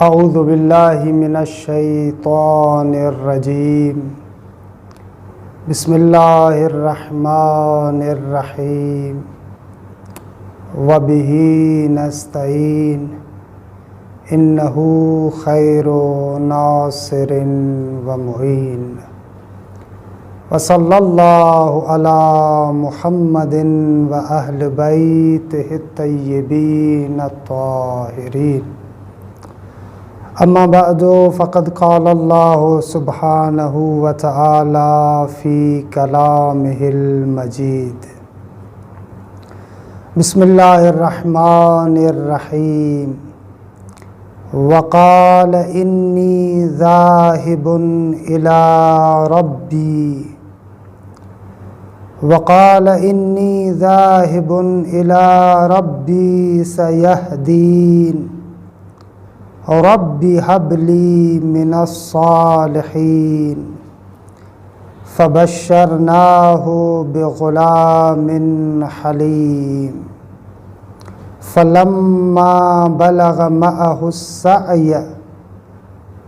اعوذ باللہ من الشیطان الرجیم بسم اللہ الرحمن الرحیم وبہ نستعین انہ خیر ناصر ومعین وصلی اللہ علی محمد واہل بیتہ الطیبین الطاہرین اما بعد فقد قال اللہ سبحانہ وتعالی فی کلامہ المجید بسم اللہ الرحمن الرحیم وقال انی ذاہب الی ربی سیہدین رب هب لی من الصالحین فبشرناہ بغلام حلیم فلما بلغ معه السعی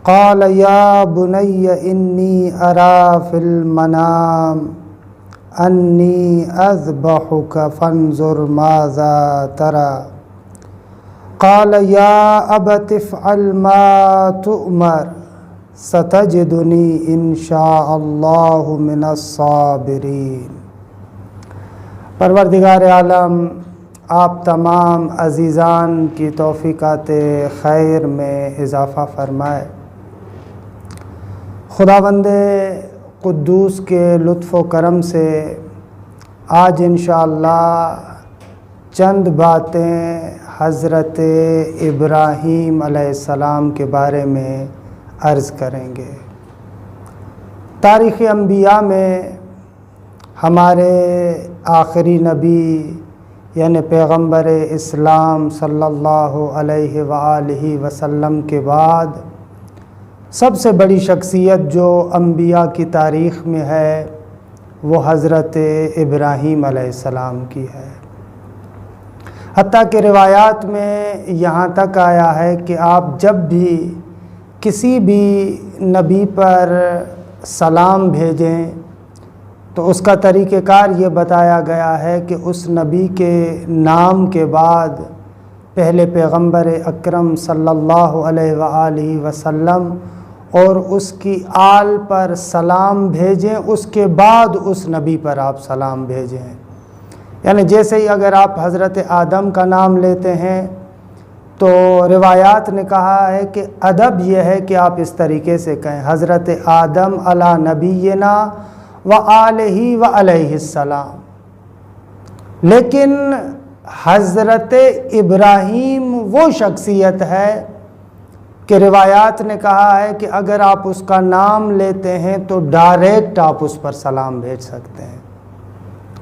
قال یا بنی انی ارى فی المنام انی اذبحک فانظر ماذا تری قال یا ابت افعل ما تؤمر ستجدنی ان شاء اللہ من الصابرین۔ پروردگار عالم آپ تمام عزیزان کی توفیقات خیر میں اضافہ فرمائے۔ خداوند قدوس کے لطف و کرم سے آج انشاءاللہ چند باتیں حضرت ابراہیم علیہ السلام کے بارے میں عرض کریں گے۔ تاریخ انبیاء میں ہمارے آخری نبی یعنی پیغمبر اسلام صلی اللہ علیہ وآلہ وسلم کے بعد سب سے بڑی شخصیت جو انبیاء کی تاریخ میں ہے وہ حضرت ابراہیم علیہ السلام کی ہے۔ حتیٰ کہ روایات میں یہاں تک آیا ہے کہ آپ جب بھی کسی بھی نبی پر سلام بھیجیں تو اس کا طریقہ کار یہ بتایا گیا ہے کہ اس نبی کے نام کے بعد پہلے پیغمبر اکرم صلی اللہ علیہ وآلہ وسلم اور اس کی آل پر سلام بھیجیں، اس کے بعد اس نبی پر آپ سلام بھیجیں۔ یعنی جیسے ہی اگر آپ حضرت آدم کا نام لیتے ہیں تو روایات نے کہا ہے کہ ادب یہ ہے کہ آپ اس طریقے سے کہیں حضرت آدم علی نبینا و آلہ و علیہ السلام، لیکن حضرت ابراہیم وہ شخصیت ہے کہ روایات نے کہا ہے کہ اگر آپ اس کا نام لیتے ہیں تو ڈائریکٹ آپ اس پر سلام بھیج سکتے ہیں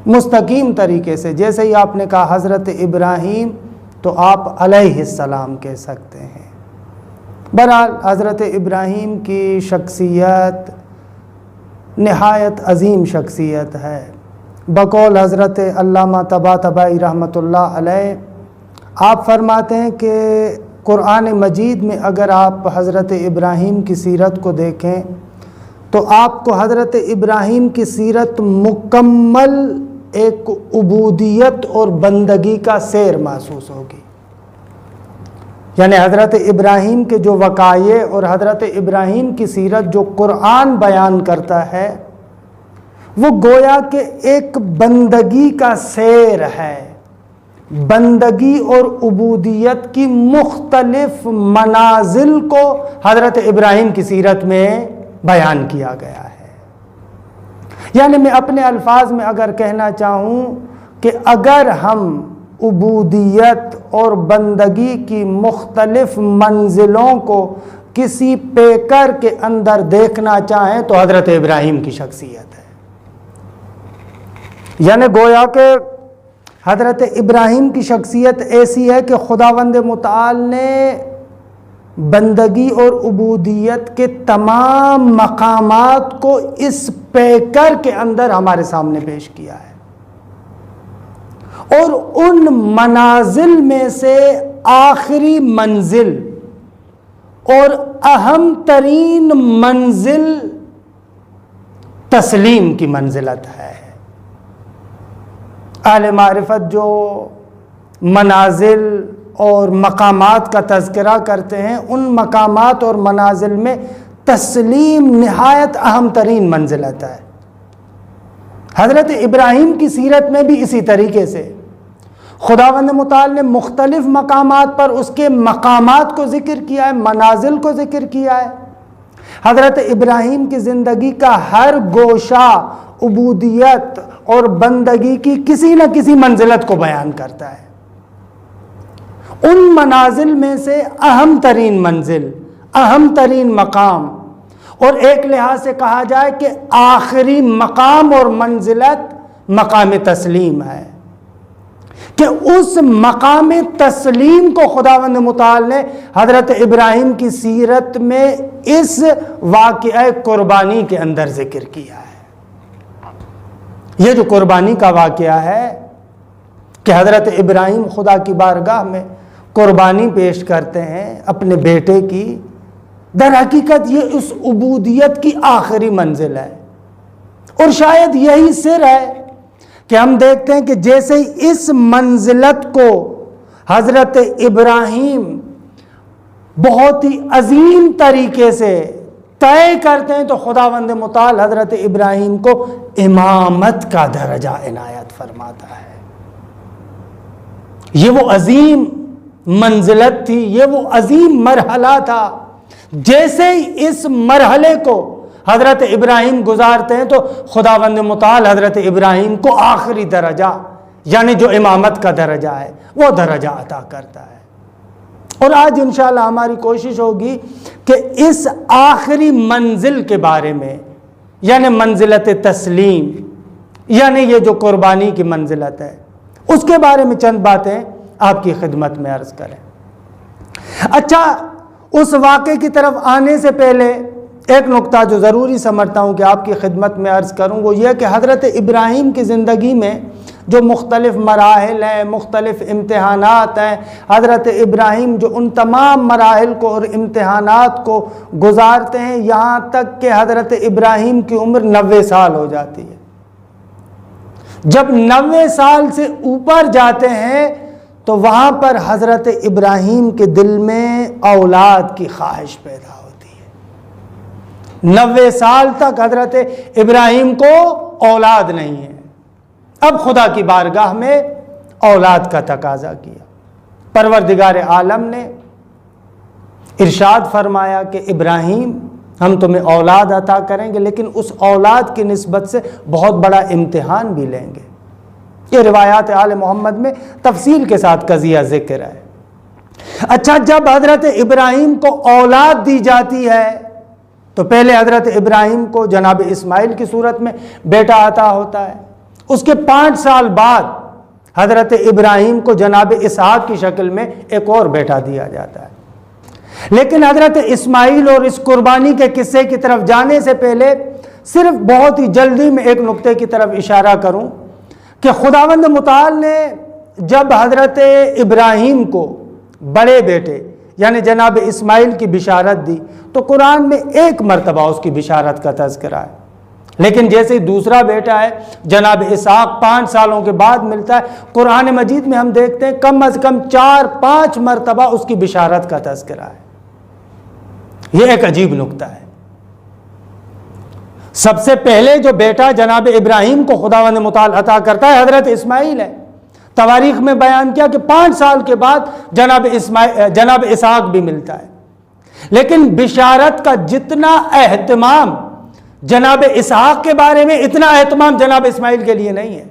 مستقیم طریقے سے۔ جیسے ہی آپ نے کہا حضرت ابراہیم تو آپ علیہ السلام کہہ سکتے ہیں۔ بہرحال حضرت ابراہیم کی شخصیت نہایت عظیم شخصیت ہے۔ بقول حضرت علامہ طباطبائی رحمۃ اللہ علیہ آپ فرماتے ہیں کہ قرآن مجید میں اگر آپ حضرت ابراہیم کی سیرت کو دیکھیں تو آپ کو حضرت ابراہیم کی سیرت مکمل ایک عبودیت اور بندگی کا سیر محسوس ہوگی۔ یعنی حضرت ابراہیم کے جو وقائع اور حضرت ابراہیم کی سیرت جو قرآن بیان کرتا ہے وہ گویا کہ ایک بندگی کا سیر ہے۔ بندگی اور عبودیت کی مختلف منازل کو حضرت ابراہیم کی سیرت میں بیان کیا گیا ہے۔ یعنی میں اپنے الفاظ میں اگر کہنا چاہوں کہ اگر ہم عبودیت اور بندگی کی مختلف منزلوں کو کسی پیکر کے اندر دیکھنا چاہیں تو حضرت ابراہیم کی شخصیت ہے۔ یعنی گویا کہ حضرت ابراہیم کی شخصیت ایسی ہے کہ خداوند متعال نے بندگی اور عبودیت کے تمام مقامات کو اس پیکر کے اندر ہمارے سامنے پیش کیا ہے، اور ان منازل میں سے آخری منزل اور اہم ترین منزل تسلیم کی منزلت ہے۔ اہل معرفت جو منازل اور مقامات کا تذکرہ کرتے ہیں، ان مقامات اور منازل میں تسلیم نہایت اہم ترین منزلت ہے۔ حضرت ابراہیم کی سیرت میں بھی اسی طریقے سے خداوند متعال نے مختلف مقامات پر اس کے مقامات کو ذکر کیا ہے، منازل کو ذکر کیا ہے۔ حضرت ابراہیم کی زندگی کا ہر گوشہ عبودیت اور بندگی کی کسی نہ کسی منزلت کو بیان کرتا ہے۔ ان منازل میں سے اہم ترین منزل، اہم ترین مقام، اور ایک لحاظ سے کہا جائے کہ آخری مقام اور منزلت مقام تسلیم ہے، کہ اس مقام تسلیم کو خداوند متعال نے حضرت ابراہیم کی سیرت میں اس واقعہ قربانی کے اندر ذکر کیا ہے۔ یہ جو قربانی کا واقعہ ہے کہ حضرت ابراہیم خدا کی بارگاہ میں قربانی پیش کرتے ہیں اپنے بیٹے کی، در حقیقت یہ اس عبودیت کی آخری منزل ہے، اور شاید یہی سر ہے کہ ہم دیکھتے ہیں کہ جیسے اس منزلت کو حضرت ابراہیم بہت ہی عظیم طریقے سے طے کرتے ہیں، تو خداوند متعال حضرت ابراہیم کو امامت کا درجہ عنایت فرماتا ہے۔ یہ وہ عظیم منزلت تھی، یہ وہ عظیم مرحلہ تھا، جیسے ہی اس مرحلے کو حضرت ابراہیم گزارتے ہیں تو خداوند متعال حضرت ابراہیم کو آخری درجہ، یعنی جو امامت کا درجہ ہے، وہ درجہ عطا کرتا ہے۔ اور آج انشاءاللہ ہماری کوشش ہوگی کہ اس آخری منزل کے بارے میں، یعنی منزلت تسلیم، یعنی یہ جو قربانی کی منزلت ہے، اس کے بارے میں چند باتیں آپ کی خدمت میں عرض کریں۔ اچھا، اس واقعے کی طرف آنے سے پہلے ایک نقطہ جو ضروری سمجھتا ہوں کہ آپ کی خدمت میں عرض کروں، وہ یہ کہ حضرت ابراہیم کی زندگی میں جو مختلف مراحل ہیں، مختلف امتحانات ہیں، حضرت ابراہیم جو ان تمام مراحل کو اور امتحانات کو گزارتے ہیں، یہاں تک کہ حضرت ابراہیم کی عمر 90 سال ہو جاتی ہے۔ جب 90 سال سے اوپر جاتے ہیں تو وہاں پر حضرت ابراہیم کے دل میں اولاد کی خواہش پیدا ہوتی ہے۔ 90 سال تک حضرت ابراہیم کو اولاد نہیں ہے۔ اب خدا کی بارگاہ میں اولاد کا تقاضا کیا۔ پروردگار عالم نے ارشاد فرمایا کہ ابراہیم، ہم تمہیں اولاد عطا کریں گے، لیکن اس اولاد کی نسبت سے بہت بڑا امتحان بھی لیں گے۔ یہ روایات آل محمد میں تفصیل کے ساتھ قضیہ ذکر ہے۔ اچھا، جب حضرت ابراہیم کو اولاد دی جاتی ہے تو پہلے حضرت ابراہیم کو جناب اسماعیل کی صورت میں بیٹا عطا ہوتا ہے۔ اس کے 5 سال بعد حضرت ابراہیم کو جناب اسحاق کی شکل میں ایک اور بیٹا دیا جاتا ہے۔ لیکن حضرت اسماعیل اور اس قربانی کے قصے کی طرف جانے سے پہلے صرف بہت ہی جلدی میں ایک نقطے کی طرف اشارہ کروں کہ خداوند متعال نے جب حضرت ابراہیم کو بڑے بیٹے یعنی جناب اسماعیل کی بشارت دی تو قرآن میں ایک مرتبہ اس کی بشارت کا تذکرہ ہے، لیکن جیسے دوسرا بیٹا ہے جناب اسحاق 5 سالوں کے بعد ملتا ہے، قرآن مجید میں ہم دیکھتے ہیں کم از کم 4-5 مرتبہ اس کی بشارت کا تذکرہ ہے۔ یہ ایک عجیب نکتہ ہے۔ سب سے پہلے جو بیٹا جناب ابراہیم کو خداوند متعال عطا کرتا ہے حضرت اسماعیل ہے۔ تواریخ میں بیان کیا کہ 5 سال کے بعد جناب اسحاق بھی ملتا ہے، لیکن بشارت کا جتنا اہتمام جناب اسحاق کے بارے میں، اتنا اہتمام جناب اسماعیل کے لیے نہیں ہے۔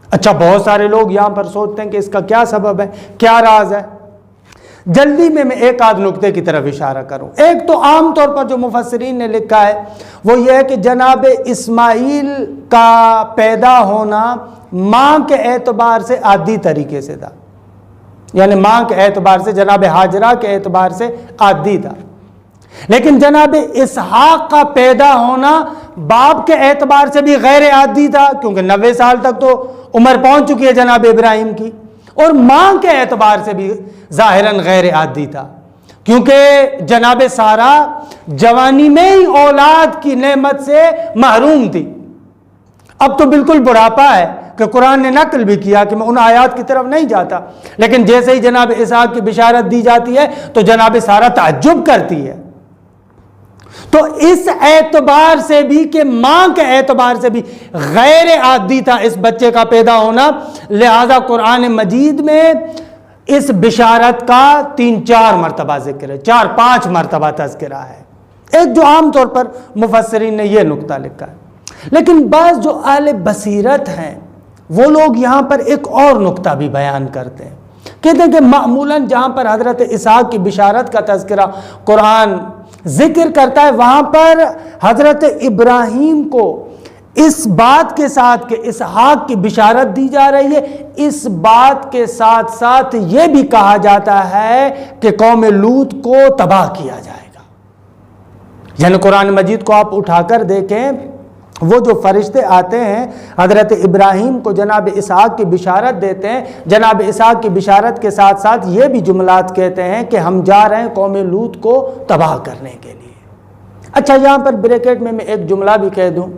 اچھا، بہت سارے لوگ یہاں پر سوچتے ہیں کہ اس کا کیا سبب ہے، کیا راز ہے۔ جلدی میں ایک آدھ نقطے کی طرف اشارہ کروں۔ ایک تو عام طور پر جو مفسرین نے لکھا ہے وہ یہ ہے کہ جناب اسماعیل کا پیدا ہونا ماں کے اعتبار سے عادی طریقے سے تھا، یعنی ماں کے اعتبار سے، جناب ہاجرہ کے اعتبار سے عادی تھا، لیکن جناب اسحاق کا پیدا ہونا باپ کے اعتبار سے بھی غیر عادی تھا، کیونکہ 90 سال تک تو عمر پہنچ چکی ہے جناب ابراہیم کی، اور ماں کے اعتبار سے بھی ظاہراً غیر عادی تھا۔ کیونکہ جناب سارہ جوانی میں ہی اولاد کی نعمت سے محروم تھی. اب تو بالکل بڑھاپا ہے کہ قرآن نے نقل بھی کیا کہ میں ان آیات کی طرف نہیں جاتا، لیکن جیسے ہی جناب اسحاق کی بشارت دی جاتی ہے تو جناب سارہ تعجب کرتی ہے. تو اس اعتبار سے بھی کہ ماں کے اعتبار سے بھی غیر عادی تھا اس بچے کا پیدا ہونا، لہذا قرآن مجید میں اس بشارت کا 3-4 مرتبہ ذکر ہے، 4-5 مرتبہ تذکرہ ہے. ایک جو عام طور پر مفسرین نے یہ نقطہ لکھا ہے، لیکن بعض جو اہل بصیرت ہیں وہ لوگ یہاں پر ایک اور نقطہ بھی بیان کرتے ہیں. کہتے ہیں کہ معمولاً جہاں پر حضرت اسحاق کی بشارت کا تذکرہ قرآن ذکر کرتا ہے، وہاں پر حضرت ابراہیم کو اس بات کے ساتھ کہ اسحاق کی بشارت دی جا رہی ہے، اس بات کے ساتھ ساتھ یہ بھی کہا جاتا ہے کہ قوم لوط کو تباہ کیا جائے گا. یعنی قرآن مجید کو آپ اٹھا کر دیکھیں، وہ جو فرشتے آتے ہیں حضرت ابراہیم کو جناب اسحاق کی بشارت دیتے ہیں، جناب اسحاق کی بشارت کے ساتھ ساتھ یہ بھی جملات کہتے ہیں کہ ہم جا رہے ہیں قوم لوط کو تباہ کرنے کے لیے. اچھا، یہاں پر بریکٹ میں ایک جملہ بھی کہہ دوں،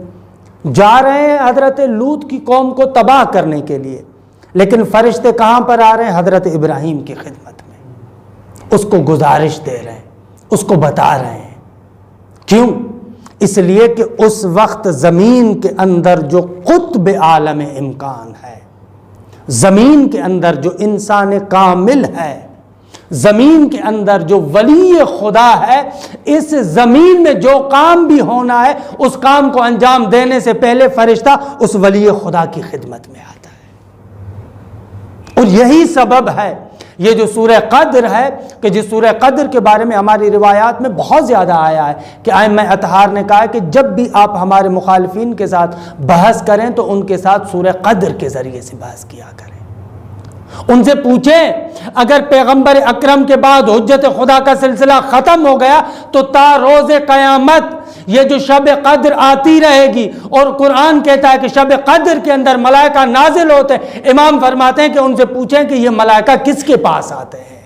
جا رہے ہیں حضرت لوط کی قوم کو تباہ کرنے کے لیے، لیکن فرشتے کہاں پر آ رہے ہیں؟ حضرت ابراہیم کی خدمت میں، اس کو گزارش دے رہے ہیں، اس کو بتا رہے ہیں. کیوں؟ اس لیے کہ اس وقت زمین کے اندر جو قطب عالم امکان ہے، زمین کے اندر جو انسان کامل ہے، زمین کے اندر جو ولی خدا ہے، اس زمین میں جو کام بھی ہونا ہے اس کام کو انجام دینے سے پہلے فرشتہ اس ولی خدا کی خدمت میں آتا ہے. اور یہی سبب ہے یہ جو سورہ قدر ہے کہ جس سورہ قدر کے بارے میں ہماری روایات میں بہت زیادہ آیا ہے کہ ائمہ اطہار نے کہا ہے کہ جب بھی آپ ہمارے مخالفین کے ساتھ بحث کریں تو ان کے ساتھ سورہ قدر کے ذریعے سے بحث کیا کریں. ان سے پوچھیں اگر پیغمبر اکرم کے بعد حجت خدا کا سلسلہ ختم ہو گیا تو تا روز قیامت یہ جو شب قدر آتی رہے گی، اور قرآن کہتا ہے کہ شب قدر کے اندر ملائکہ نازل ہوتے ہیں. امام فرماتے ہیں کہ ان سے پوچھیں کہ یہ ملائکہ کس کے پاس آتے ہیں.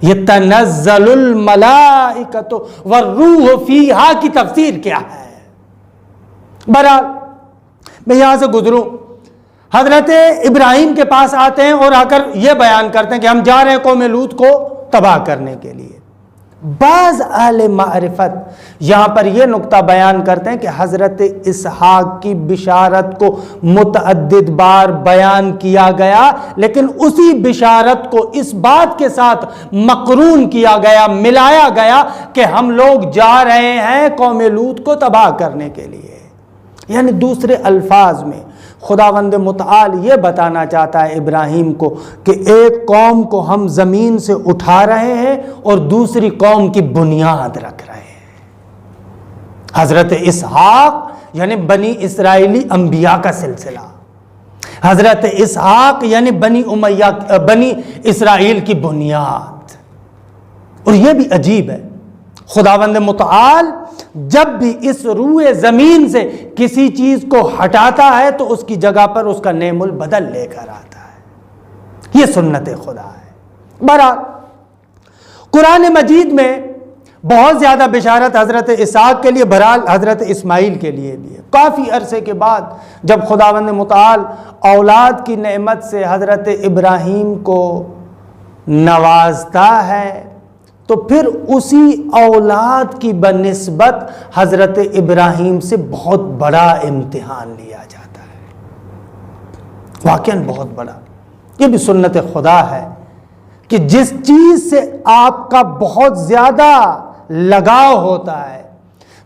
یہ تنزل الملائکۃ والروح فیہا کی تفسیر کیا ہے؟ بہرحال میں یہاں سے گزروں، حضرت ابراہیم کے پاس آتے ہیں اور آ کر یہ بیان کرتے ہیں کہ ہم جا رہے ہیں قوم لوط کو تباہ کرنے کے لیے. بعض اہل معرفت یہاں پر یہ نقطہ بیان کرتے ہیں کہ حضرت اسحاق کی بشارت کو متعدد بار بیان کیا گیا، لیکن اسی بشارت کو اس بات کے ساتھ مقرون کیا گیا، ملایا گیا کہ ہم لوگ جا رہے ہیں قوم لوط کو تباہ کرنے کے لیے. یعنی دوسرے الفاظ میں خداوند متعال یہ بتانا چاہتا ہے ابراہیم کو کہ ایک قوم کو ہم زمین سے اٹھا رہے ہیں اور دوسری قوم کی بنیاد رکھ رہے ہیں. حضرت اسحاق یعنی بنی اسرائیلی انبیاء کا سلسلہ، حضرت اسحاق یعنی بنی اسرائیل کی بنیاد. اور یہ بھی عجیب ہے، خداوند متعال جب بھی اس روئے زمین سے کسی چیز کو ہٹاتا ہے تو اس کی جگہ پر اس کا نعم البدل لے کر آتا ہے. یہ سنت خدا ہے. بہرحال قرآن مجید میں بہت زیادہ بشارت حضرت اسحاق کے لیے، بہرحال حضرت اسماعیل کے لیے بھی ہے. کافی عرصے کے بعد جب خداوند متعال اولاد کی نعمت سے حضرت ابراہیم کو نوازتا ہے تو پھر اسی اولاد کی بنسبت حضرت ابراہیم سے بہت بڑا امتحان لیا جاتا ہے، واقعاً بہت بڑا. یہ بھی سنت خدا ہے کہ جس چیز سے آپ کا بہت زیادہ لگاؤ ہوتا ہے،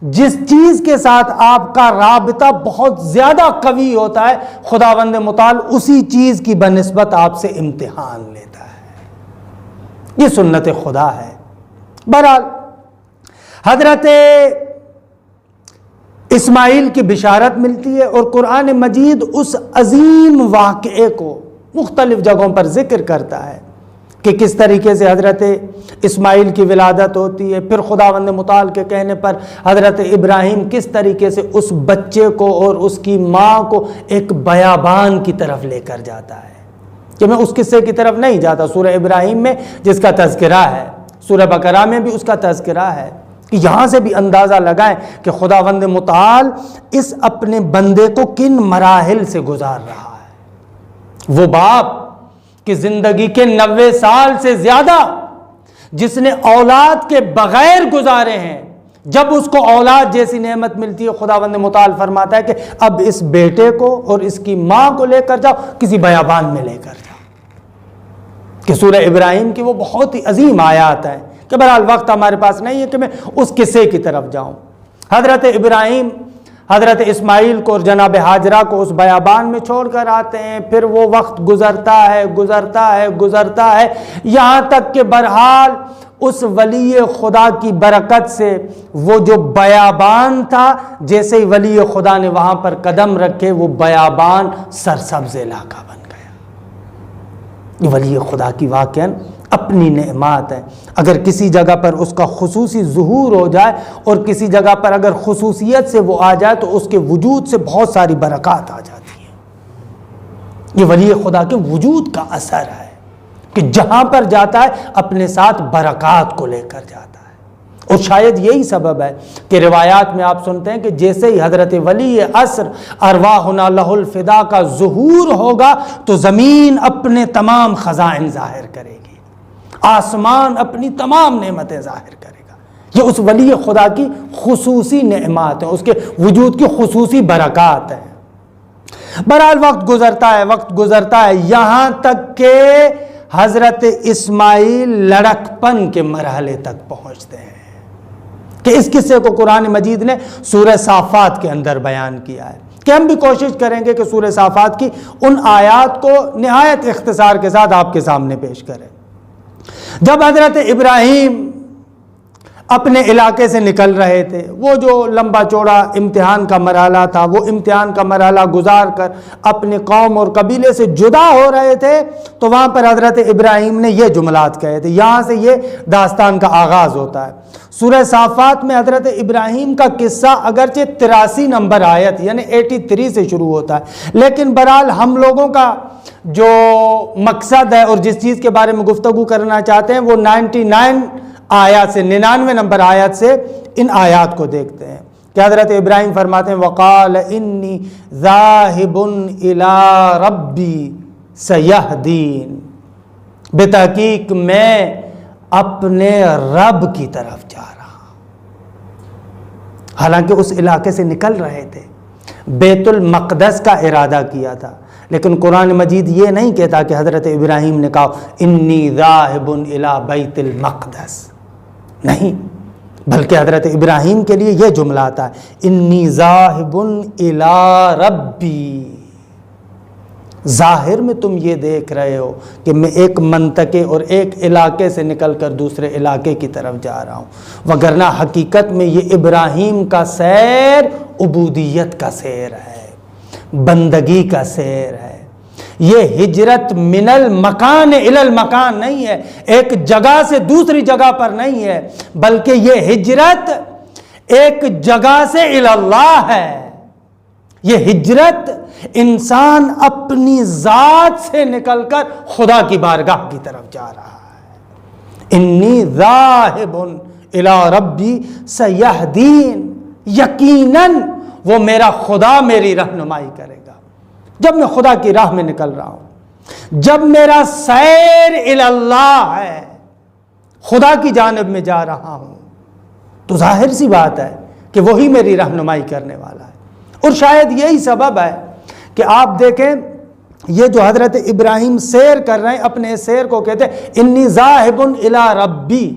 جس چیز کے ساتھ آپ کا رابطہ بہت زیادہ قوی ہوتا ہے، خداوند متعال اسی چیز کی بنسبت آپ سے امتحان لیتا ہے. یہ سنت خدا ہے. بہرحال حضرت اسماعیل کی بشارت ملتی ہے اور قرآن مجید اس عظیم واقعے کو مختلف جگہوں پر ذکر کرتا ہے کہ کس طریقے سے حضرت اسماعیل کی ولادت ہوتی ہے. پھر خداوند متعال کے کہنے پر حضرت ابراہیم کس طریقے سے اس بچے کو اور اس کی ماں کو ایک بیابان کی طرف لے کر جاتا ہے. کہ میں اس قصے کی طرف نہیں جاتا، سورہ ابراہیم میں جس کا تذکرہ ہے، سورہ بقرہ میں بھی اس کا تذکرہ ہے کہ یہاں سے بھی اندازہ لگائیں کہ خداوند متعال اس اپنے بندے کو کن مراحل سے گزار رہا ہے۔ وہ باپ کہ زندگی کے 90 سال سے زیادہ جس نے اولاد کے بغیر گزارے ہیں، جب اس کو اولاد جیسی نعمت ملتی ہے خداوند متعال فرماتا ہے کہ اب اس بیٹے کو اور اس کی ماں کو لے کر جاؤ، کسی بیابان میں لے کر جاؤ۔ کہ سورہ ابراہیم کی وہ بہت ہی عظیم آیات ہیں کہ بہرحال وقت ہمارے پاس نہیں ہے کہ میں اس قصے کی طرف جاؤں۔ حضرت ابراہیم حضرت اسماعیل کو اور جناب ہاجرہ کو اس بیابان میں چھوڑ کر آتے ہیں، پھر وہ وقت گزرتا ہے یہاں تک کہ بہرحال اس ولی خدا کی برکت سے وہ جو بیابان تھا، جیسے ہی ولی خدا نے وہاں پر قدم رکھے وہ بیابان سرسبز علاقہ بن گیا۔ یہ ولی خدا کی واقعاً اپنی نعمات ہے۔ اگر کسی جگہ پر اس کا خصوصی ظہور ہو جائے اور کسی جگہ پر اگر خصوصیت سے وہ آ جائے تو اس کے وجود سے بہت ساری برکات آ جاتی ہیں۔ یہ ولی خدا کے وجود کا اثر ہے کہ جہاں پر جاتا ہے اپنے ساتھ برکات کو لے کر جاتا ہے۔ اور شاید یہی سبب ہے کہ روایات میں آپ سنتے ہیں کہ جیسے ہی حضرت ولی عصر ارواحنا لہ الفدا کا ظہور ہوگا تو زمین اپنے تمام خزائن ظاہر کرے گی، آسمان اپنی تمام نعمتیں ظاہر کرے گا۔ یہ اس ولی خدا کی خصوصی نعمات ہیں، اس کے وجود کی خصوصی برکات ہیں۔ بہرحال وقت گزرتا ہے یہاں تک کہ حضرت اسماعیل لڑکپن کے مرحلے تک پہنچتے ہیں کہ اس قصے کو قرآن مجید نے سورہ صافات کے اندر بیان کیا ہے کہ ہم بھی کوشش کریں گے کہ سورہ صافات کی ان آیات کو نہایت اختصار کے ساتھ آپ کے سامنے پیش کریں۔ جب حضرت ابراہیم اپنے علاقے سے نکل رہے تھے، وہ جو لمبا چوڑا امتحان کا مرحلہ تھا، وہ امتحان کا مرحلہ گزار کر اپنے قوم اور قبیلے سے جدا ہو رہے تھے، تو وہاں پر حضرت ابراہیم نے یہ جملات کہے تھے۔ یہاں سے یہ داستان کا آغاز ہوتا ہے۔ سورہ صافات میں حضرت ابراہیم کا قصہ اگرچہ 83 نمبر آیت یعنی 83 سے شروع ہوتا ہے، لیکن بہرحال ہم لوگوں کا جو مقصد ہے اور جس چیز کے بارے میں گفتگو کرنا چاہتے ہیں وہ 99 آیات سے 99 نمبر آیات سے ان آیات کو دیکھتے ہیں کہ حضرت ابراہیم فرماتے ہیں وَقَالَ إِنِّي ذَاهِبٌ إِلَىٰ رَبِّي سَيَهْدِينِ، بتحقیق میں اپنے رب کی طرف جا رہا ہوں۔ حالانکہ اس علاقے سے نکل رہے تھے، بیت المقدس کا ارادہ کیا تھا، لیکن قرآن مجید یہ نہیں کہتا کہ حضرت ابراہیم نے کہا انی ذاہب الی بیت المقدس، نہیں، بلکہ حضرت ابراہیم کے لیے یہ جملہ آتا ہے انی ذاہب الی ربی۔ ظاہر میں تم یہ دیکھ رہے ہو کہ میں ایک منطقے اور ایک علاقے سے نکل کر دوسرے علاقے کی طرف جا رہا ہوں، وگرنہ حقیقت میں یہ ابراہیم کا سیر عبودیت کا سیر ہے، بندگی کا سیر ہے۔ یہ ہجرت من المکان الی المکان نہیں ہے، ایک جگہ سے دوسری جگہ پر نہیں ہے، بلکہ یہ ہجرت ایک جگہ سے الی اللہ ہے۔ یہ ہجرت انسان اپنی ذات سے نکل کر خدا کی بارگاہ کی طرف جا رہا ہے۔ انی ذاہب الی ربی سیہدین، یقیناً وہ میرا خدا میری رہنمائی کرے گا۔ جب میں خدا کی راہ میں نکل رہا ہوں، جب میرا سیر الی اللہ ہے، خدا کی جانب میں جا رہا ہوں، تو ظاہر سی بات ہے کہ وہی میری رہنمائی کرنے والا ہے۔ اور شاید یہی سبب ہے کہ آپ دیکھیں یہ جو حضرت ابراہیم سیر کر رہے ہیں، اپنے سیر کو کہتے ہیں انی ذاہب الی ربی۔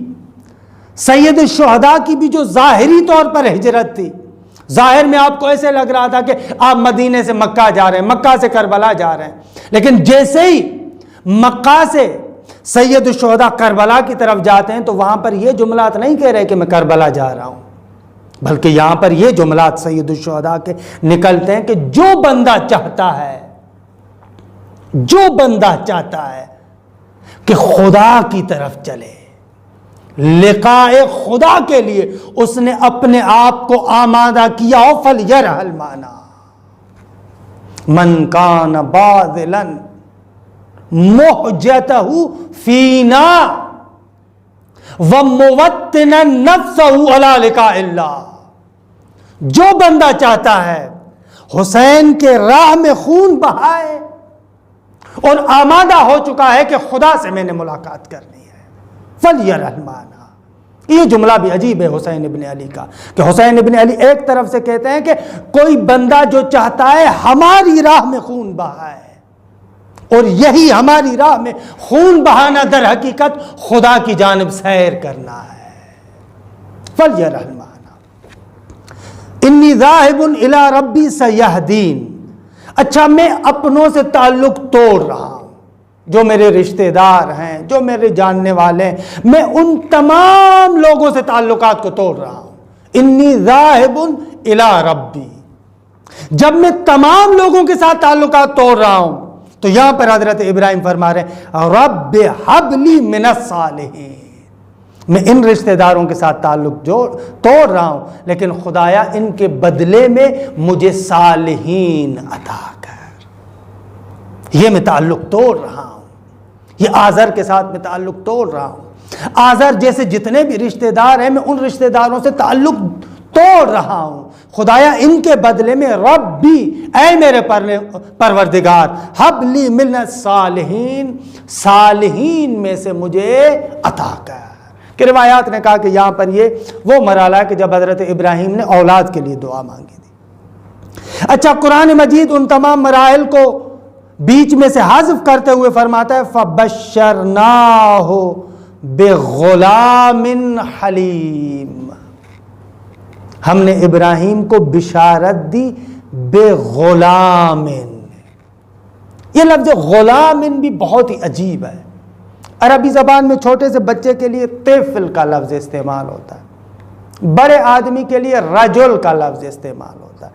سید الشہداء کی بھی جو ظاہری طور پر ہجرت تھی، ظاہر میں آپ کو ایسے لگ رہا تھا کہ آپ مدینے سے مکہ جا رہے ہیں، مکہ سے کربلا جا رہے ہیں، لیکن جیسے ہی مکہ سے سید الشہداء کربلا کی طرف جاتے ہیں تو وہاں پر یہ جملات نہیں کہہ رہے کہ میں کربلا جا رہا ہوں، بلکہ یہاں پر یہ جملات سید الشہداء کے نکلتے ہیں کہ جو بندہ چاہتا ہے کہ خدا کی طرف چلے، لقاء خدا کے لیے اس نے اپنے آپ کو آمادہ کیا ہو، فَلْيَرْحَلْ مَعَنَا مَنْ كَانَ بَاذِلًا مُحْجَتَهُ فِينَا وَمُوَطِّنًا نَفْسَهُ عَلَى لِقَاءِ اللَّهِ، جو بندہ چاہتا ہے حسین کے راہ میں خون بہائے اور آمادہ ہو چکا ہے کہ خدا سے میں نے ملاقات کرنی ہے، فَلْيَرَحْ الْمَانَا۔ یہ جملہ بھی عجیب ہے حسین ابن علی کا، کہ حسین ابن علی ایک طرف سے کہتے ہیں کہ کوئی بندہ جو چاہتا ہے ہماری راہ میں خون بہائے، اور یہی ہماری راہ میں خون بہانا در حقیقت خدا کی جانب سیر کرنا ہے۔ فَلْيَرَحْ الْمَانَا انی ذاہب الی ربی سیہدین۔ اچھا، میں اپنوں سے تعلق توڑ رہا ہوں، جو میرے رشتہ دار ہیں، جو میرے جاننے والے ہیں، میں ان تمام لوگوں سے تعلقات کو توڑ رہا ہوں۔ انی ذاہب الی ربی، جب میں تمام لوگوں کے ساتھ تعلقات توڑ رہا ہوں تو یہاں پر حضرت ابراہیم فرما رہے ہیں رب ہب لی من الصالحین، میں ان رشتہ داروں کے ساتھ تعلق توڑ رہا ہوں، لیکن خدایا ان کے بدلے میں مجھے صالحین عطا کر۔ یہ میں تعلق توڑ رہا ہوں، یہ آزر کے ساتھ میں تعلق توڑ رہا ہوں، آزر جیسے جتنے بھی رشتہ دار ہیں میں ان رشتہ داروں سے تعلق توڑ رہا ہوں۔ خدایا ان کے بدلے میں ربی، اے میرے پروردگار، حب لی من الصالحین، صالحین میں سے مجھے عطا کر۔ کہ روایات نے کہا کہ یہاں پر یہ وہ مرحلہ ہے کہ جب حضرت ابراہیم نے اولاد کے لیے دعا مانگی تھی۔ اچھا، قرآن مجید ان تمام مراحل کو بیچ میں سے حذف کرتے ہوئے فرماتا ہے فَبَشَّرْنَاهُ بِغُلَامٍ حَلِيمٍ، ہم نے ابراہیم کو بشارت دی بِغُلَامٍ۔ یہ لفظ غلامن بھی بہت ہی عجیب ہے۔ عربی زبان میں چھوٹے سے بچے کے لیے طفل کا لفظ استعمال ہوتا ہے، بڑے آدمی کے لیے رجل کا لفظ استعمال ہوتا ہے،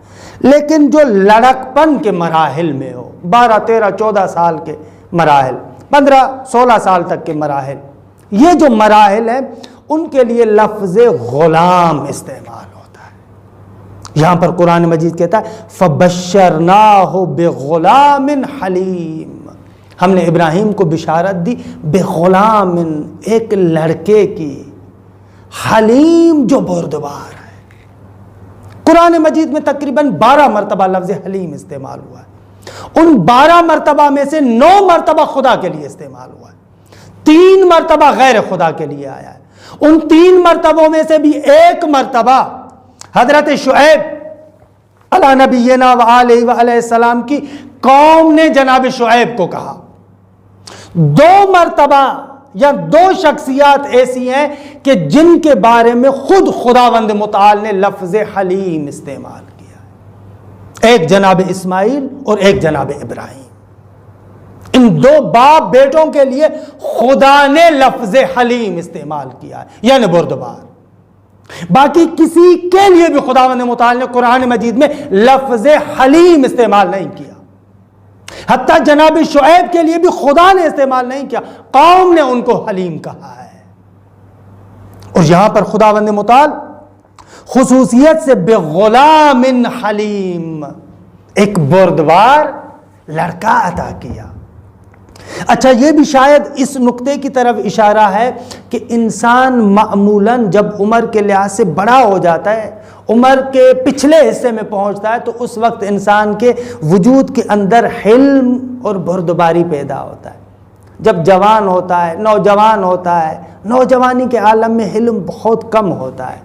لیکن جو لڑکپن کے مراحل میں ہو، 12 13 14 سال کے مراحل، 15 16 سال تک کے مراحل، یہ جو مراحل ہیں ان کے لیے لفظ غلام استعمال ہوتا ہے۔ یہاں پر قرآن مجید کہتا ہے فَبَشَّرْنَاهُ بِغُلَامٍ حَلِيمٍ، ہم نے ابراہیم کو بشارت دی بغلام، ایک لڑکے کی، حلیم جو بردبار ہے۔ قرآن مجید میں تقریباً 12 مرتبہ لفظ حلیم استعمال ہوا ہے، ان 12 مرتبہ میں سے 9 مرتبہ خدا کے لیے استعمال ہوا ہے، 3 مرتبہ غیر خدا کے لیے آیا ہے۔ ان 3 مرتبوں میں سے بھی ایک مرتبہ حضرت شعیب علی نبینا وآلہ وآلہ السلام کی قوم نے جناب شعیب کو کہا۔ 2 مرتبہ یا 2 شخصیات ایسی ہیں کہ جن کے بارے میں خود خداوند متعال نے لفظ حلیم استعمال کیا، ایک جناب اسماعیل اور ایک جناب ابراہیم۔ ان 2 باپ بیٹوں کے لیے خدا نے لفظ حلیم استعمال کیا ہے، یعنی بردبار۔ باقی کسی کے لیے بھی خداوند متعال نے قرآن مجید میں لفظ حلیم استعمال نہیں کیا، حتیٰ جناب شعیب کے لیے بھی خدا نے استعمال نہیں کیا، قوم نے ان کو حلیم کہا ہے۔ اور یہاں پر خداوند متعال خصوصیت سے بغلام حلیم، ایک بردبار لڑکا عطا کیا۔ اچھا، یہ بھی شاید اس نقطے کی طرف اشارہ ہے کہ انسان معمولاً جب عمر کے لحاظ سے بڑا ہو جاتا ہے، عمر کے پچھلے حصے میں پہنچتا ہے، تو اس وقت انسان کے وجود کے اندر حلم اور بردباری پیدا ہوتا ہے۔ جب جوان ہوتا ہے، نوجوان ہوتا ہے، نوجوانی کے عالم میں حلم بہت کم ہوتا ہے،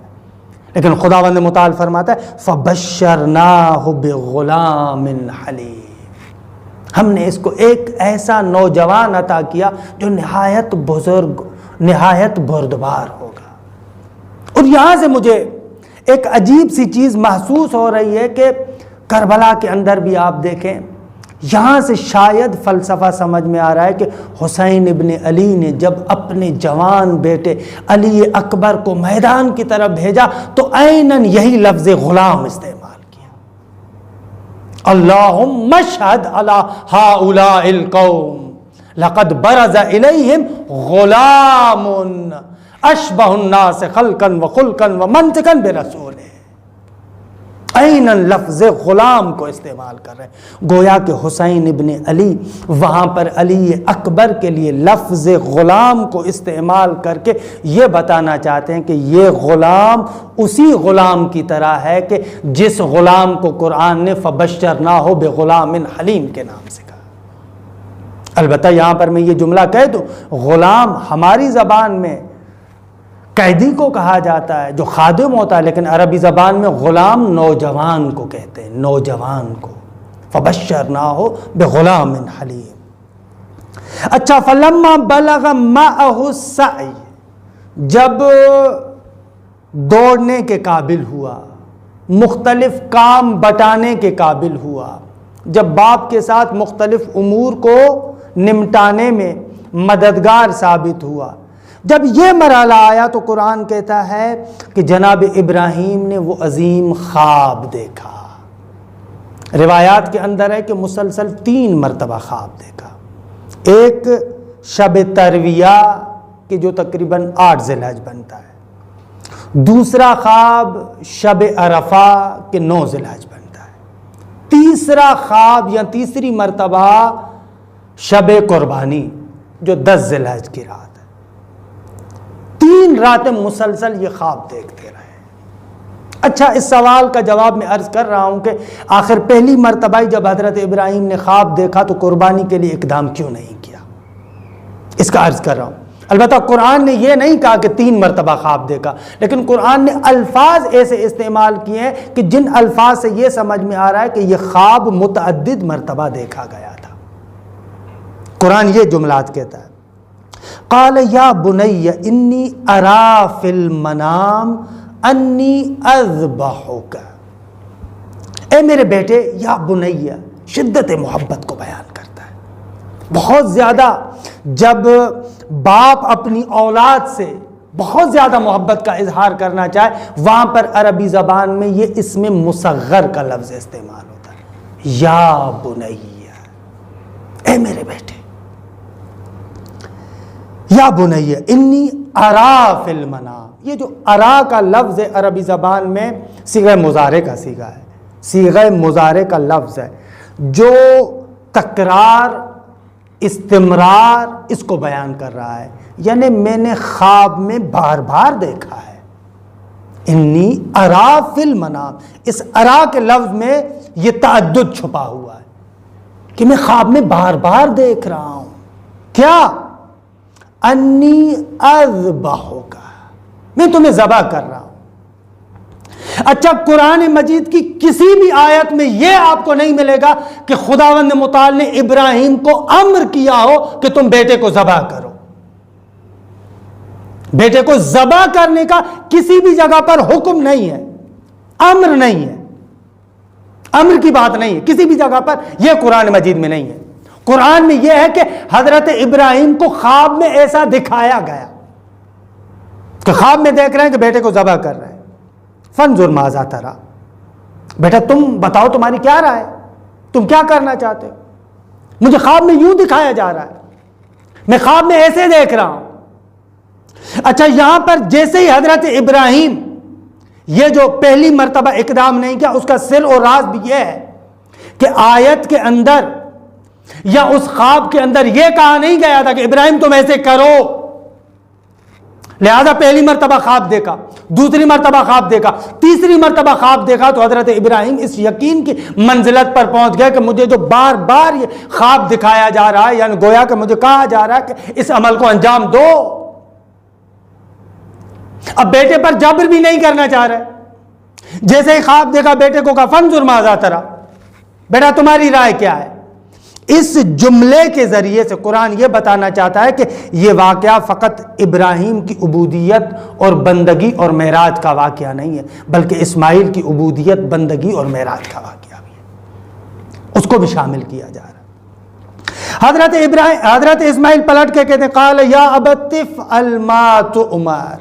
لیکن خداوند متعال فرماتا ہے فَبَشَّرْنَاهُ بِغُلَامٍ حَلِيمٍ، ہم نے اس کو ایک ایسا نوجوان عطا کیا جو نہایت بزرگ، نہایت بردبار ہوگا۔ اور یہاں سے مجھے ایک عجیب سی چیز محسوس ہو رہی ہے کہ کربلا کے اندر بھی آپ دیکھیں، یہاں سے شاید فلسفہ سمجھ میں آ رہا ہے کہ حسین ابن علی نے جب اپنے جوان بیٹے علی اکبر کو میدان کی طرف بھیجا تو عیناً یہی لفظ غلام استعمال کیا۔ اللہم اشہد علی ہؤلاء القوم لقد برز الیہم غلام اشبہ الناس خلقا وخلقا ومنطقا برسولہ۔ این لفظ غلام کو استعمال کر رہے ہیں، گویا کہ حسین ابن علی وہاں پر علی اکبر کے لیے لفظ غلام کو استعمال کر کے یہ بتانا چاہتے ہیں کہ یہ غلام اسی غلام کی طرح ہے کہ جس غلام کو قرآن نے فبشرناہ بغلام حلیم کے نام سے کہا۔ البتہ یہاں پر میں یہ جملہ کہہ دوں، غلام ہماری زبان میں قیدی کو کہا جاتا ہے جو خادم ہوتا ہے، لیکن عربی زبان میں غلام نوجوان کو کہتے ہیں، نوجوان کو، فبشرناہ بغلام حلیم۔ اچھا، فلما بلغ معہ السعی، جب دوڑنے کے قابل ہوا، مختلف کام بٹانے کے قابل ہوا، جب باپ کے ساتھ مختلف امور کو نمٹانے میں مددگار ثابت ہوا، جب یہ مرحلہ آیا تو قرآن کہتا ہے کہ جناب ابراہیم نے وہ عظیم خواب دیکھا۔ روایات کے اندر ہے کہ مسلسل 3 مرتبہ خواب دیکھا، ایک شب ترویہ کہ جو تقریباً 8 ذی الحج بنتا ہے، دوسرا خواب شب عرفہ کہ 9 ذی الحج بنتا ہے، تیسرا خواب یا تیسری مرتبہ شب قربانی جو 10 ذی الحج کی رات ہے۔ 3 راتیں مسلسل یہ خواب دیکھتے رہے۔ اچھا، اس سوال کا جواب میں عرض کر رہا ہوں کہ آخر پہلی مرتبہ جب حضرت ابراہیم نے خواب دیکھا تو قربانی کے لیے اقدام کیوں نہیں کیا، اس کا عرض کر رہا ہوں۔ البتہ قرآن نے یہ نہیں کہا کہ 3 مرتبہ خواب دیکھا، لیکن قرآن نے الفاظ ایسے استعمال کیے ہیں کہ جن الفاظ سے یہ سمجھ میں آ رہا ہے کہ یہ خواب متعدد مرتبہ دیکھا گیا تھا۔ قرآن یہ جملات کہتا ہے، قال یا بنی انی ارا فی المنام انی اذبحک، اے میرے بیٹے، یا بنی شدت محبت کو بیان کرتا ہے۔ بہت زیادہ جب باپ اپنی اولاد سے بہت زیادہ محبت کا اظہار کرنا چاہے، وہاں پر عربی زبان میں یہ اسم مصغر کا لفظ استعمال ہوتا ہے، یا بنی، اے میرے بیٹے، یا بنی انی ارا فی المنام۔ یہ جو ارا کا لفظ ہے عربی زبان میں صیغہ مضارع کا صیغہ ہے، صیغہ مضارع کا لفظ ہے جو تکرار، استمرار اس کو بیان کر رہا ہے، یعنی میں نے خواب میں بار بار دیکھا ہے۔ انی ارا فی المنام، اس ارا کے لفظ میں یہ تعدد چھپا ہوا ہے کہ میں خواب میں بار بار دیکھ رہا ہوں، کیا؟ انی اذبحک، میں تمہیں ذبح کر رہا ہوں۔ اچھا، قرآن مجید کی کسی بھی آیت میں یہ آپ کو نہیں ملے گا کہ خداوند متعال نے ابراہیم کو امر کیا ہو کہ تم بیٹے کو ذبح کرو۔ بیٹے کو ذبح کرنے کا کسی بھی جگہ پر حکم نہیں ہے، امر نہیں ہے، امر کی بات نہیں ہے، کسی بھی جگہ پر یہ قرآن مجید میں نہیں ہے۔ قرآن میں یہ ہے کہ حضرت ابراہیم کو خواب میں ایسا دکھایا گیا کہ خواب میں دیکھ رہے ہیں کہ بیٹے کو ذبح کر رہے ہیں۔ فانظر ماذا ترى، بیٹا تم بتاؤ تمہاری کیا رائے ہے، تم کیا کرنا چاہتے ہو؟ مجھے خواب میں یوں دکھایا جا رہا ہے، میں خواب میں ایسے دیکھ رہا ہوں۔ اچھا، یہاں پر جیسے ہی حضرت ابراہیم یہ جو پہلی مرتبہ اقدام نہیں کیا، اس کا سر اور راز بھی یہ ہے کہ آیت کے اندر یا اس خواب کے اندر یہ کہا نہیں گیا تھا کہ ابراہیم تم ایسے کرو، لہذا پہلی مرتبہ خواب دیکھا، دوسری مرتبہ خواب دیکھا، تیسری مرتبہ خواب دیکھا تو حضرت ابراہیم اس یقین کی منزلت پر پہنچ گئے کہ مجھے جو بار بار یہ خواب دکھایا جا رہا ہے، یعنی گویا کہ مجھے کہا جا رہا ہے کہ اس عمل کو انجام دو۔ اب بیٹے پر جبر بھی نہیں کرنا چاہ رہے، جیسے ہی خواب دیکھا بیٹے کو کہا فانظر ماذا ترى، بیٹا تمہاری رائے کیا ہے۔ اس جملے کے ذریعے سے قرآن یہ بتانا چاہتا ہے کہ یہ واقعہ فقط ابراہیم کی عبودیت اور بندگی اور معراج کا واقعہ نہیں ہے، بلکہ اسماعیل کی عبودیت، بندگی اور معراج کا واقعہ بھی ہے، اس کو بھی شامل کیا جا رہا ہے۔ حضرت اسماعیل پلٹ کے کہتے ہیں قال یا ابت افعل ما تؤمر،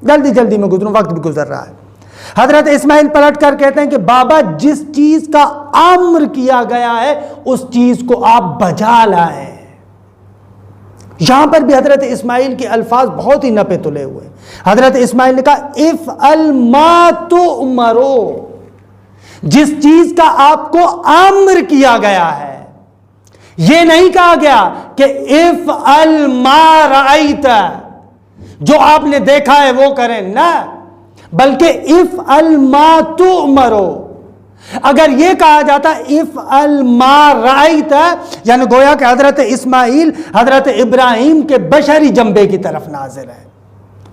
جلدی جلدی میں گزروں، وقت بھی گزر رہا ہے۔ حضرت اسماعیل پلٹ کر کہتے ہیں کہ بابا جس چیز کا امر کیا گیا ہے اس چیز کو آپ بجا لائیں۔ یہاں پر بھی حضرت اسماعیل کے الفاظ بہت ہی نپے تلے ہوئے۔ حضرت اسماعیل نے کہا افعل ما تؤمر، جس چیز کا آپ کو امر کیا گیا ہے، یہ نہیں کہا گیا کہ افعل ما رأیت، جو آپ نے دیکھا ہے وہ کریں، نہ، بلکہ افعل ما تؤمرو۔ اگر یہ کہا جاتا افعل ما رأیت، یعنی گویا کہ حضرت اسماعیل حضرت ابراہیم کے بشری جنبے کی طرف ناظر ہے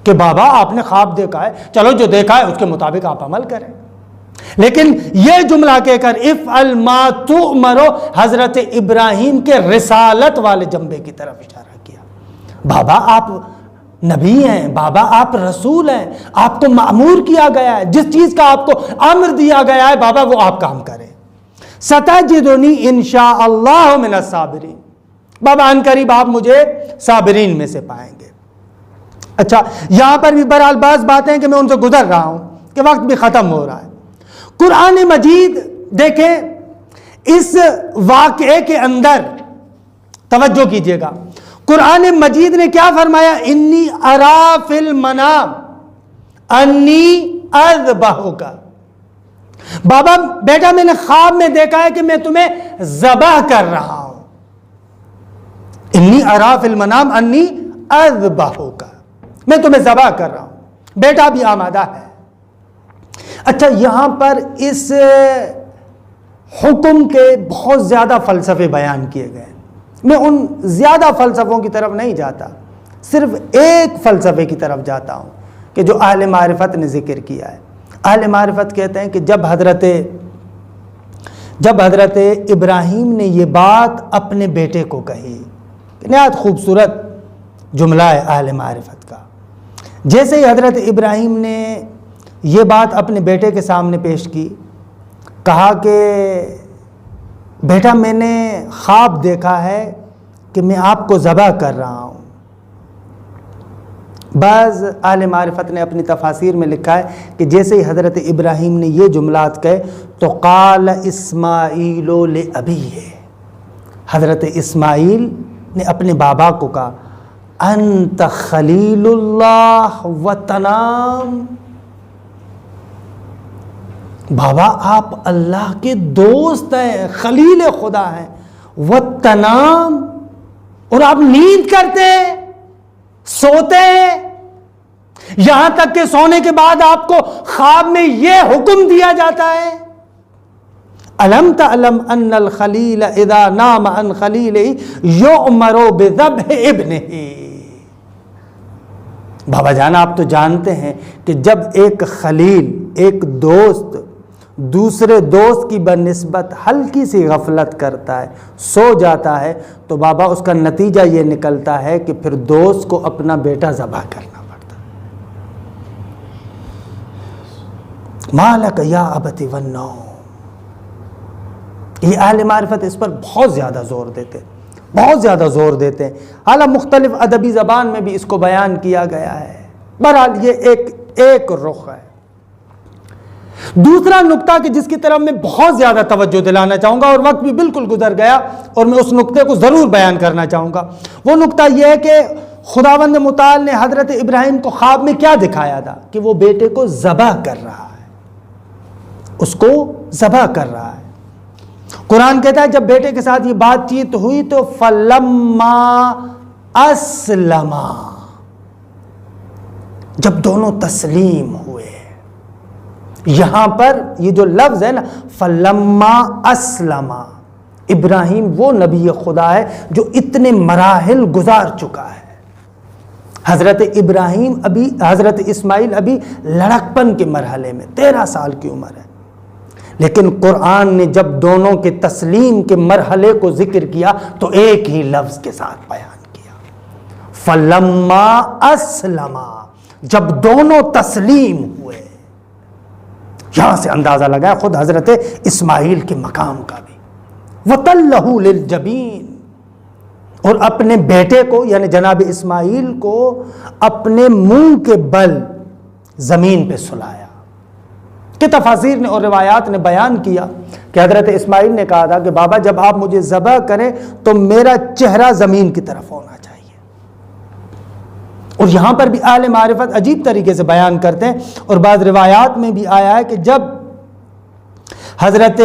کہ بابا آپ نے خواب دیکھا ہے، چلو جو دیکھا ہے اس کے مطابق آپ عمل کریں۔ لیکن یہ جملہ کہہ کر افعل ما تؤمرو، حضرت ابراہیم کے رسالت والے جنبے کی طرف اشارہ کیا۔ بابا آپ نبی ہیں، بابا آپ رسول ہیں، آپ کو مأمور کیا گیا ہے، جس چیز کا آپ کو امر دیا گیا ہے بابا وہ آپ کام کریں۔ ستجدنی انشاء اللہ من الصابرین، بابا ان قریب آپ مجھے صابرین میں سے پائیں گے۔ اچھا، یہاں پر بھی بہرحال بعض باتیں کہ میں ان سے گزر رہا ہوں کہ وقت بھی ختم ہو رہا ہے۔ قرآن مجید دیکھیں، اس واقعے کے اندر توجہ کیجئے گا، قرآن مجید نے کیا فرمایا؟ انی ارا فی المنام انی اذبحک، بابا بیٹا میں نے خواب میں دیکھا ہے کہ میں تمہیں ذبح کر رہا ہوں۔ انی ارا فی المنام انی اذبحک، میں تمہیں ذبح کر رہا ہوں، بیٹا بھی آمادہ ہے۔ اچھا، یہاں پر اس حکم کے بہت زیادہ فلسفے بیان کیے گئے، میں ان زیادہ فلسفوں کی طرف نہیں جاتا، صرف ایک فلسفے کی طرف جاتا ہوں کہ جو اہل معرفت نے ذکر کیا ہے۔ اہل معرفت کہتے ہیں کہ جب حضرت ابراہیم نے یہ بات اپنے بیٹے کو کہی، نہایت خوبصورت جملہ ہے اہل معرفت کا، جیسے ہی حضرت ابراہیم نے یہ بات اپنے بیٹے کے سامنے پیش کی، کہا کہ بیٹا میں نے خواب دیکھا ہے کہ میں آپ کو ذبح کر رہا ہوں۔ بعض اہل معرفت نے اپنی تفاسیر میں لکھا ہے کہ جیسے ہی حضرت ابراہیم نے یہ جملات کہے تو قال اسماعیل لأبیہ، حضرت اسماعیل نے اپنے بابا کو کہا انت خلیل اللہ وتنام، بابا آپ اللہ کے دوست ہیں، خلیل خدا ہیں، وتنام، اور آپ نیند کرتے ہیں، سوتے ہیں، یہاں تک کہ سونے کے بعد آپ کو خواب میں یہ حکم دیا جاتا ہے الم تعلم ان الخلیل اذا نام عن خلیلہ یؤمر بذبح ابنہ۔ بابا جان آپ تو جانتے ہیں کہ جب ایک خلیل، ایک دوست دوسرے دوست کی بنسبت ہلکی سی غفلت کرتا ہے، سو جاتا ہے، تو بابا اس کا نتیجہ یہ نکلتا ہے کہ پھر دوست کو اپنا بیٹا ذبح کرنا پڑتا ہے۔ مالک یا ابت والنوم، یہ اہل معرفت اس پر بہت زیادہ زور دیتے ہیں، حالانکہ مختلف ادبی زبان میں بھی اس کو بیان کیا گیا ہے۔ بہرحال یہ ایک رخ ہے۔ دوسرا نقطہ کہ جس کی طرف میں بہت زیادہ توجہ دلانا چاہوں گا، اور وقت بھی بالکل گزر گیا اور میں اس نقطے کو ضرور بیان کرنا چاہوں گا، وہ نقطہ یہ ہے کہ خداوند متعال نے حضرت ابراہیم کو خواب میں کیا دکھایا تھا کہ وہ بیٹے کو ذبح کر رہا ہے، اس کو ذبح کر رہا ہے۔ قرآن کہتا ہے جب بیٹے کے ساتھ یہ بات چیت ہوئی تو فلما اسلما، جب دونوں تسلیم ہوئے، یہاں پر یہ جو لفظ ہے نا فلما اسلما، ابراہیم وہ نبی خدا ہے جو اتنے مراحل گزار چکا ہے۔ حضرت اسماعیل ابھی لڑکپن کے مرحلے میں 13 سال کی عمر ہے، لیکن قرآن نے جب دونوں کے تسلیم کے مرحلے کو ذکر کیا تو ایک ہی لفظ کے ساتھ بیان کیا، فلما اسلما، جب دونوں تسلیم ہوئے۔ یہاں سے اندازہ لگایا خود حضرت اسماعیل کے مقام کا بھی، وَتَلَّهُ لِلْجَبِينِ، اور اپنے بیٹے کو یعنی جناب اسماعیل کو اپنے منہ کے بل زمین پہ سلایا۔ کہ تفاسیر نے اور روایات نے بیان کیا کہ حضرت اسماعیل نے کہا تھا کہ بابا جب آپ مجھے ذبح کریں تو میرا چہرہ زمین کی طرف ہونا چاہیے۔ اور یہاں پر بھی اہل معرفت عجیب طریقے سے بیان کرتے ہیں، اور بعض روایات میں بھی آیا ہے کہ جب حضرت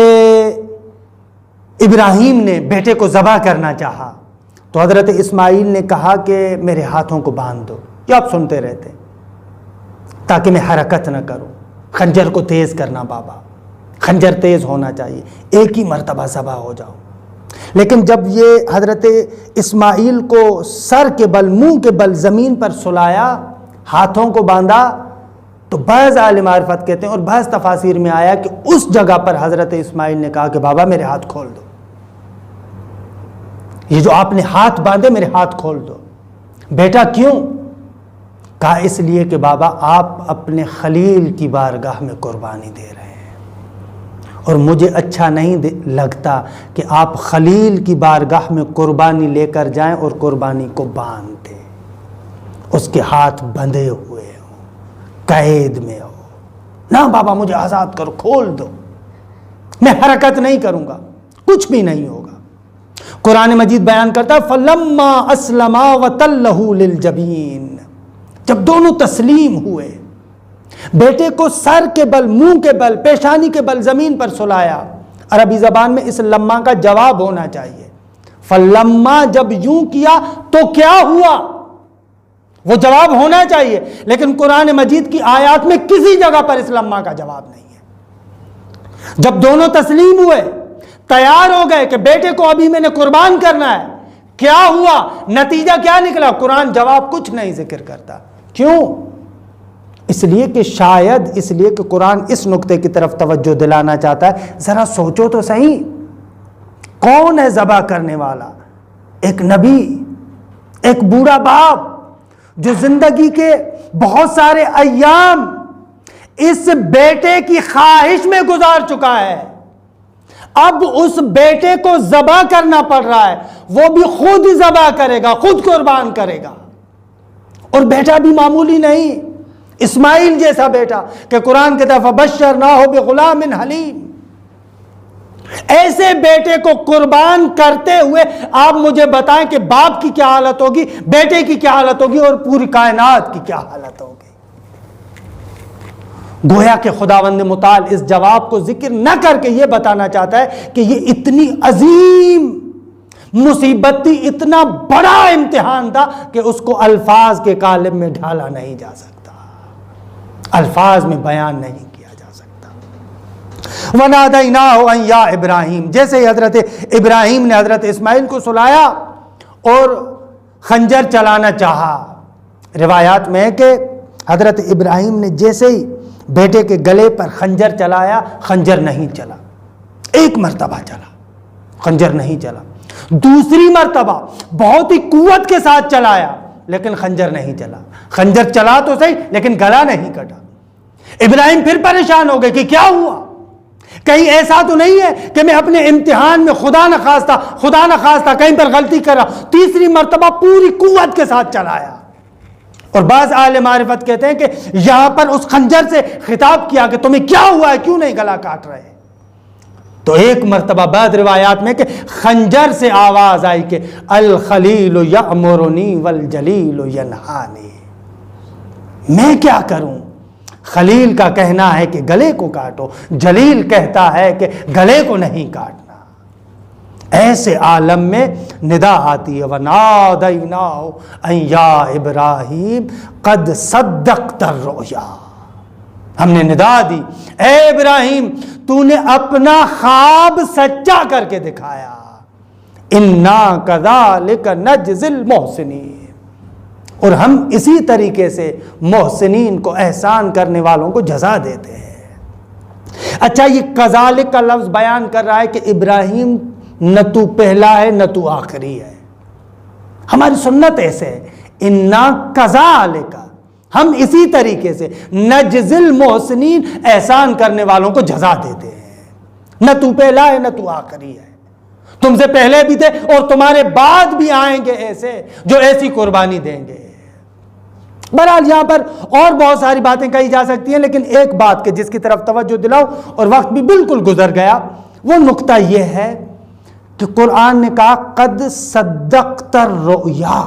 ابراہیم نے بیٹے کو ذبح کرنا چاہا تو حضرت اسماعیل نے کہا کہ میرے ہاتھوں کو باندھ دو. یہ آپ سنتے رہتے تاکہ میں حرکت نہ کروں. خنجر کو تیز کرنا بابا، خنجر تیز ہونا چاہیے، ایک ہی مرتبہ ذبح ہو جاؤ. لیکن جب یہ حضرت اسماعیل کو سر کے بل، منہ کے بل زمین پر سلایا، ہاتھوں کو باندھا، تو بعض اہل معرفت کہتے ہیں اور بعض تفاسیر میں آیا کہ اس جگہ پر حضرت اسماعیل نے کہا کہ بابا میرے ہاتھ کھول دو، یہ جو آپ نے ہاتھ باندھے میرے ہاتھ کھول دو. بیٹا کیوں؟ کہا اس لیے کہ بابا آپ اپنے خلیل کی بارگاہ میں قربانی دے رہے ہیں اور مجھے اچھا نہیں لگتا کہ آپ خلیل کی بارگاہ میں قربانی لے کر جائیں اور قربانی کو باندھ دیں، اس کے ہاتھ بندھے ہوئے ہوں، قید میں ہو. نہ بابا مجھے آزاد کرو، کھول دو، میں حرکت نہیں کروں گا، کچھ بھی نہیں ہوگا. قرآن مجید بیان کرتا ہے فَلَمَّا أَسْلَمَا وَتَلَّهُ لِلْجَبِينِ، جب دونوں تسلیم ہوئے، بیٹے کو سر کے بل، منہ کے بل، پیشانی کے بل زمین پر سلایا. عربی زبان میں اس لمّا کا جواب ہونا چاہیے. فَلَمَّا جب یوں کیا تو کیا ہوا، وہ جواب ہونا چاہیے، لیکن قرآن مجید کی آیات میں کسی جگہ پر اس لمّا کا جواب نہیں ہے. جب دونوں تسلیم ہوئے، تیار ہو گئے کہ بیٹے کو ابھی میں نے قربان کرنا ہے، کیا ہوا، نتیجہ کیا نکلا، قرآن جواب کچھ نہیں ذکر کرتا. کیوں؟ اس لیے کہ شاید اس لیے کہ قرآن اس نقطے کی طرف توجہ دلانا چاہتا ہے. ذرا سوچو تو صحیح، کون ہے ذبح کرنے والا؟ ایک نبی، ایک بوڑھا باپ جو زندگی کے بہت سارے ایام اس بیٹے کی خواہش میں گزار چکا ہے. اب اس بیٹے کو ذبح کرنا پڑ رہا ہے، وہ بھی خود ذبح کرے گا، خود قربان کرے گا. اور بیٹا بھی معمولی نہیں، اسماعیل جیسا بیٹا کہ قرآن کہتا ہے فَبَشَّرْنَاهُ بِغُلَامٍ حَلِيمٍ. ایسے بیٹے کو قربان کرتے ہوئے آپ مجھے بتائیں کہ باپ کی کیا حالت ہوگی، بیٹے کی کیا حالت ہوگی اور پوری کائنات کی کیا حالت ہوگی. گویا کہ خداوند متعال اس جواب کو ذکر نہ کر کے یہ بتانا چاہتا ہے کہ یہ اتنی عظیم مصیبت تھی، اتنا بڑا امتحان تھا کہ اس کو الفاظ کے قالب میں ڈھالا نہیں جا سکتا، الفاظ میں بیان نہیں کیا جا سکتا. وَنَادَيْنَاهُ أَن يَا إِبْرَاهِيمُ، جیسے ہی حضرت ابراہیم نے حضرت اسماعیل کو سلایا اور خنجر چلانا چاہا. روایات میں ہے کہ حضرت ابراہیم نے جیسے ہی بیٹے کے گلے پر خنجر چلایا، خنجر نہیں چلا. ایک مرتبہ چلا، خنجر نہیں چلا. دوسری مرتبہ بہت ہی قوت کے ساتھ چلایا لیکن خنجر نہیں چلا. خنجر چلا تو صحیح لیکن گلا نہیں کٹا. ابراہیم پھر پریشان ہو گئے کہ کیا ہوا، کہیں ایسا تو نہیں ہے کہ میں اپنے امتحان میں خدا نہ خواستہ کہیں پر غلطی کر رہا. تیسری مرتبہ پوری قوت کے ساتھ چلایا. اور بعض اہل معرفت کہتے ہیں کہ یہاں پر اس خنجر سے خطاب کیا کہ تمہیں کیا ہوا ہے، کیوں نہیں گلا کاٹ رہے. تو ایک مرتبہ بعد روایات میں کہ خنجر سے آواز آئی کہ الخلیل یأمرنی والجلیل ینہانی، میں کیا کروں، خلیل کا کہنا ہے کہ گلے کو کاٹو، جلیل کہتا ہے کہ گلے کو نہیں کاٹنا. ایسے عالم میں ندا آتی ہے وَنَادَيْنَاهُ أَن يَا إِبْرَاهِيمُ قَدْ صَدَّقْتَ الرُّؤْيَا، ہم نے ندا دی اے ابراہیم تو نے اپنا خواب سچا کر کے دکھایا. اِنَّا كَذَلِكَ نَجْزِي الْمُحْسِنِينَ، اور ہم اسی طریقے سے محسنین کو، احسان کرنے والوں کو جزا دیتے ہیں. اچھا یہ کذالک کا لفظ بیان کر رہا ہے کہ ابراہیم نہ تو پہلا ہے نہ تو آخری ہے. ہماری سنت ایسے ہے اِنَّا كَذَلِكَ، ہم اسی طریقے سے نجزی المحسنین، احسان کرنے والوں کو جزا دیتے ہیں. نہ تو پہلا ہے نہ تو آخری ہے، تم سے پہلے بھی تھے اور تمہارے بعد بھی آئیں گے ایسے جو ایسی قربانی دیں گے. بہرحال یہاں پر اور بہت ساری باتیں کہی جا سکتی ہیں، لیکن ایک بات کہ جس کی طرف توجہ دلاؤ اور وقت بھی بالکل گزر گیا، وہ نقطہ یہ ہے کہ قرآن نے کہا قد صدقت الرؤیا،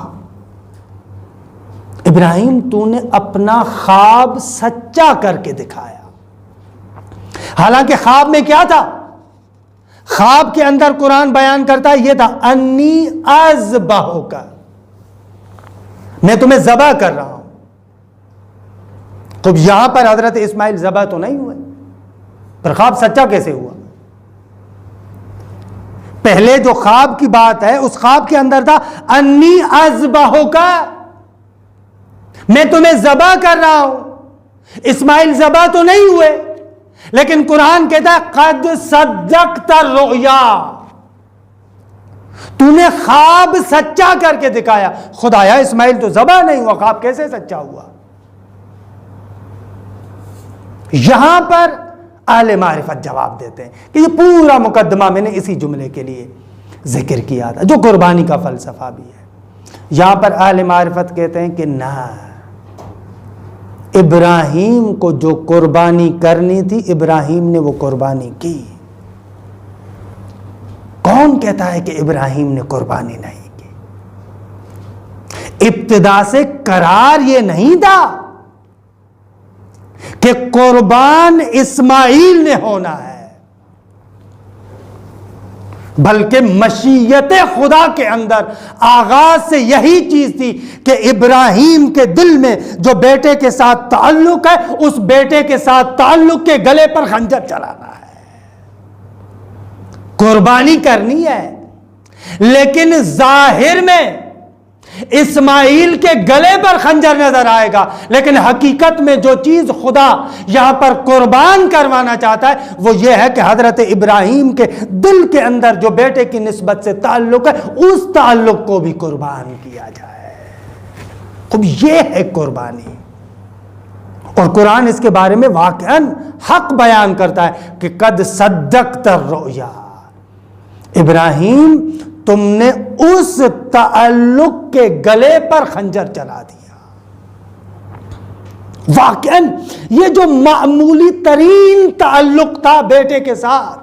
ابراہیم تو نے اپنا خواب سچا کر کے دکھایا. حالانکہ خواب میں کیا تھا؟ خواب کے اندر قرآن بیان کرتا ہے یہ تھا انی اذبحک، میں تمہیں ذبح کر رہا ہوں۔ تو یہاں پر حضرت اسماعیل ذبح تو نہیں ہوئے، پر خواب سچا کیسے ہوا؟ پہلے جو خواب کی بات ہے اس خواب کے اندر تھا انی اذبحک، میں تمہیں ذبح کر رہا ہوں۔ اسماعیل ذبح تو نہیں ہوئے، لیکن قرآن کہتا ہے قد صدقت الرؤیا، تو نے خواب سچا کر کے دکھایا۔ خدایا اسماعیل تو ذبح نہیں ہوا، خواب کیسے سچا ہوا؟ یہاں پر اہل معرفت جواب دیتے ہیں کہ یہ پورا مقدمہ میں نے اسی جملے کے لیے ذکر کیا تھا جو قربانی کا فلسفہ بھی ہے۔ یہاں پر اہل معرفت کہتے ہیں کہ نہ، ابراہیم کو جو قربانی کرنی تھی ابراہیم نے وہ قربانی کی۔ کون کہتا ہے کہ ابراہیم نے قربانی نہیں کی؟ ابتدا سے قرار یہ نہیں تھا کہ قربان اسماعیل نے ہونا ہے، بلکہ مشیت خدا کے اندر آغاز سے یہی چیز تھی کہ ابراہیم کے دل میں جو بیٹے کے ساتھ تعلق ہے اس بیٹے کے ساتھ تعلق کے گلے پر خنجر چلانا ہے، قربانی کرنی ہے۔ لیکن ظاہر میں اسماعیل کے گلے پر خنجر نظر آئے گا، لیکن حقیقت میں جو چیز خدا یہاں پر قربان کروانا چاہتا ہے وہ یہ ہے کہ حضرت ابراہیم کے دل کے اندر جو بیٹے کی نسبت سے تعلق ہے اس تعلق کو بھی قربان کیا جائے۔ اب یہ ہے قربانی، اور قرآن اس کے بارے میں واقعاً حق بیان کرتا ہے کہ قد صدقت الرؤیا، ابراہیم تم نے اس تعلق کے گلے پر خنجر چلا دیا۔ واقعاً یہ جو معمولی ترین تعلق تھا بیٹے کے ساتھ،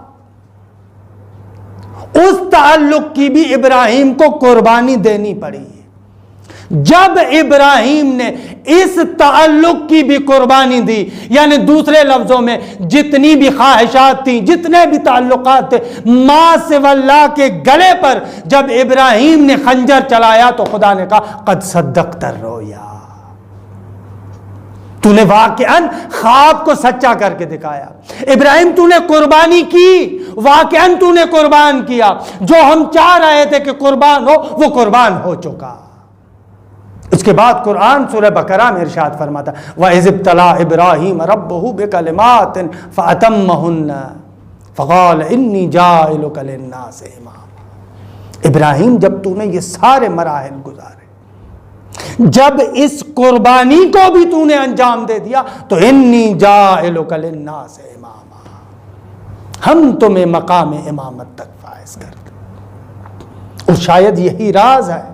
اس تعلق کی بھی ابراہیم کو قربانی دینی پڑی۔ جب ابراہیم نے اس تعلق کی بھی قربانی دی، یعنی دوسرے لفظوں میں جتنی بھی خواہشات تھیں، جتنے بھی تعلقات تھے، ماں سوى اللہ کے گلے پر جب ابراہیم نے خنجر چلایا تو خدا نے کہا قد صدقت الرؤیا، تو نے واقعاً خواب کو سچا کر کے دکھایا۔ ابراہیم تو نے قربانی کی، واقعاً تو نے قربان کیا، جو ہم چاہ رہے تھے کہ قربان ہو وہ قربان ہو چکا۔ اس کے بعد قرآن سورہ بقرہ میں ارشاد فرماتا وَإِذِ ابْتَلَىٰ إِبْرَاهِيمَ رَبُّهُ بِكَلِمَاتٍ فَأَتَمَّهُنَّ فَقَالَ إِنِّي جَاعِلُكَ لِلنَّاسِ إِمَامًا۔ ابراہیم جب تو نے یہ سارے مراحل گزارے، جب اس قربانی کو بھی تو نے انجام دے دیا تو إِنِّي جَاعِلُكَ لِلنَّاسِ إِمَامًا، ہم تمہیں مقام امامت تک فائز کر دیں۔ اور شاید یہی راز ہے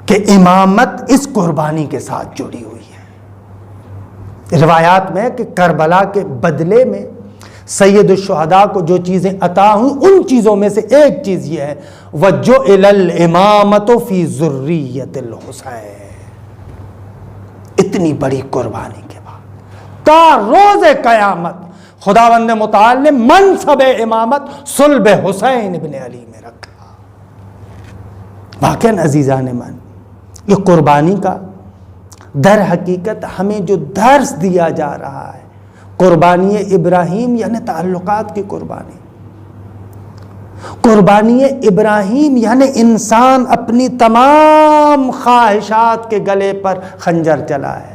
کہ امامت اس قربانی کے ساتھ جڑی ہوئی ہے۔ روایات میں کہ کربلا کے بدلے میں سید الشہداء کو جو چیزیں عطا ہوئیں ان چیزوں میں سے ایک چیز یہ ہے وَجُعِلَ الْإِمَامَةُ فِي ذُرِّيَّةِ الْحُسَيْنِ۔ اتنی بڑی قربانی کے بعد تا روز قیامت خداوند متعال نے منصب امامت صلب حسین ابن علی میں رکھا۔ واقعاً عزیزان من، یہ قربانی کا در حقیقت ہمیں جو درس دیا جا رہا ہے، قربانی ابراہیم یعنی تعلقات کی قربانی، قربانی ابراہیم یعنی انسان اپنی تمام خواہشات کے گلے پر خنجر چلائے،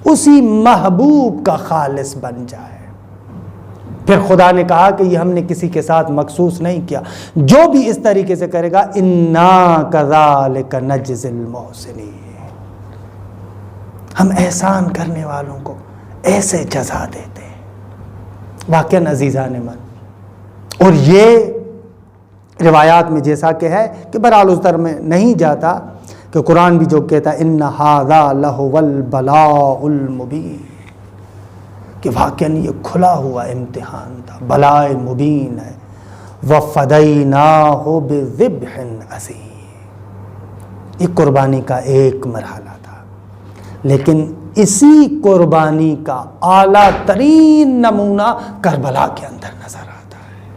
اسی محبوب کا خالص بن جائے۔ پھر خدا نے کہا کہ یہ ہم نے کسی کے ساتھ مخصوص نہیں کیا، جو بھی اس طریقے سے کرے گا اِنَّا كَذَلِكَ نَجْزِي الْمُحْسِنِينَ، ہم احسان کرنے والوں کو ایسے جزا دیتے ہیں۔ واقعاً عزیزان من، اور یہ روایات میں جیسا کہ ہے کہ بہرحال اس طرح میں نہیں جاتا کہ قرآن بھی جو کہتا ہے إِنَّ هَذَا لَهُوَ الْبَلَاءُ الْمُبِينُ، کہ واقعاً یہ کھلا ہوا امتحان تھا، بلائے مبین ہے۔ وَفَدَيْنَاهُ بِذِبْحٍ عَظِيمٍ، یہ قربانی کا ایک مرحلہ تھا، لیکن اسی قربانی کا اعلیٰ ترین نمونہ کربلا کے اندر نظر آتا ہے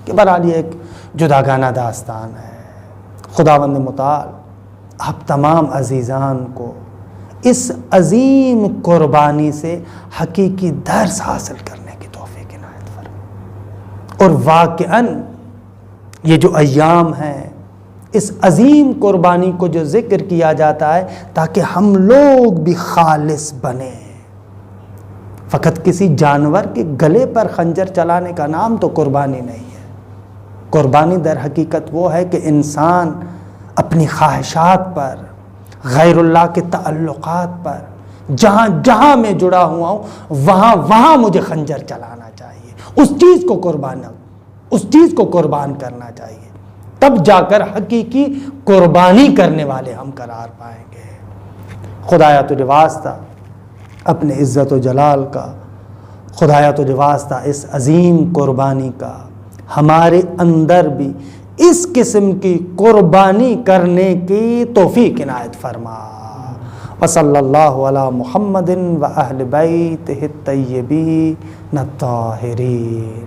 کہ بہرحال یہ ایک جداگانہ داستان ہے۔ خداوند متعال آپ تمام عزیزان کو اس عظیم قربانی سے حقیقی درس حاصل کرنے کی توفیق عنایت فرمائے، اور واقعاً یہ جو ایام ہیں اس عظیم قربانی کو جو ذکر کیا جاتا ہے تاکہ ہم لوگ بھی خالص بنیں۔ فقط کسی جانور کے گلے پر خنجر چلانے کا نام تو قربانی نہیں ہے۔ قربانی در حقیقت وہ ہے کہ انسان اپنی خواہشات پر، غیر اللہ کے تعلقات پر، جہاں جہاں میں جڑا ہوا ہوں وہاں مجھے خنجر چلانا چاہیے، اس چیز کو قربان کرنا چاہیے، تب جا کر حقیقی قربانی کرنے والے ہم قرار پائیں گے۔ خدایا تجھے واسطہ اپنے عزت و جلال کا، خدایا تجھے واسطہ اس عظیم قربانی کا ہمارے اندر بھی اس قسم کی قربانی کرنے کی توفیق عنایت فرما۔ وصلی اللہ علی محمد و اہل بیتہ الطیبین الطاہرین۔